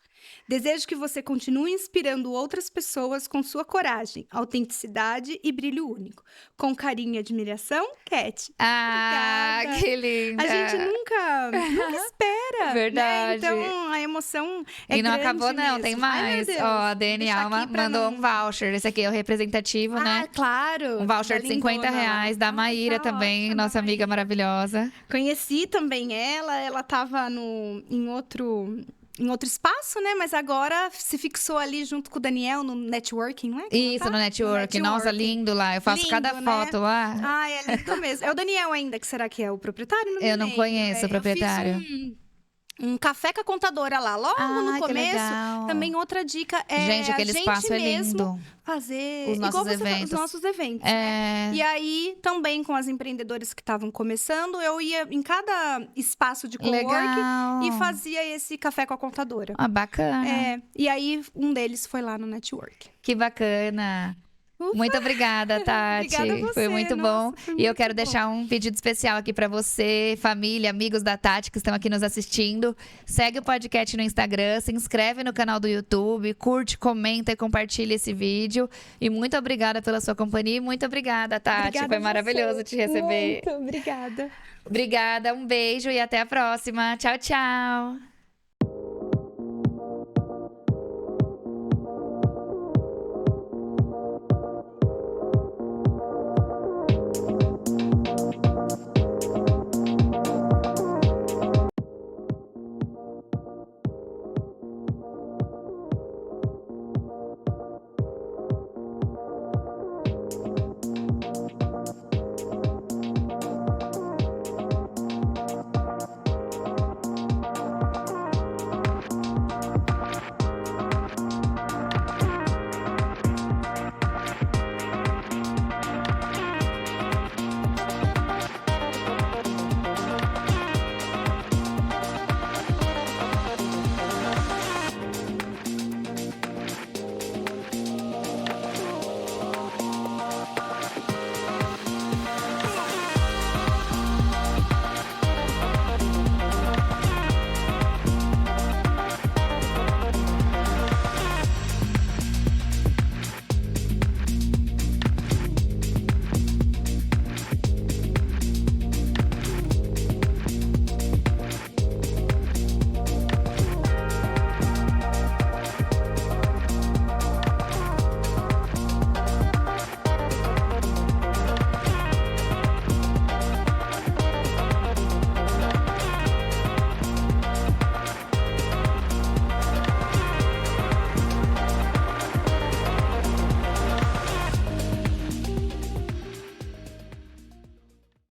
Desejo que você continue inspirando outras pessoas com sua coragem, autenticidade e brilho único. Com carinho e admiração, Cat. Ah, Obrigada. que linda! A gente nunca espera. Verdade. Né? Então, a emoção é E não grande acabou, não, mesmo. tem Ai, meu mais. Deus. Ó, a Dani Deixa Alma aqui pra mandou não- um voucher. Esse aqui é o representativo, né? Claro. Um voucher Da de 50 lindona lá. reais da Ai, Maíra tá também, ótima, nossa amiga Maíra. maravilhosa. Conheci também ela tava em outro espaço, né? Mas agora se fixou ali junto com o Daniel no networking, não é? que ela Isso, tá? no network. No Nossa, networking. lindo lá. Eu faço Lindo, cada né? foto lá. Ai, é lindo mesmo. É o Daniel ainda, que será que é o proprietário? Eu não lembro. conheço o proprietário. Eu fiz um café com a contadora lá, logo no que começo. legal. Também outra dica é Gente, aquele a gente espaço é mesmo lindo. fazer Os nossos igual você faz, eventos. os nossos eventos, né? É. E aí, também com as empreendedoras que estavam começando, eu ia em cada espaço de cowork Legal. e fazia esse café com a contadora. Ah, bacana. E aí, um deles foi lá no network. Que bacana. Ufa. Muito obrigada, Tati. Obrigada a você, Foi muito nossa, bom. foi E eu muito quero bom. deixar um pedido especial aqui pra você, família, amigos da Tati que estão aqui nos assistindo. Segue o podcast no Instagram, se inscreve no canal do YouTube, curte, comenta e compartilha esse vídeo. E muito obrigada pela sua companhia. E muito obrigada, Tati. Obrigada Foi a você. maravilhoso te receber. Muito obrigada. Obrigada, um beijo e até a próxima. Tchau, tchau.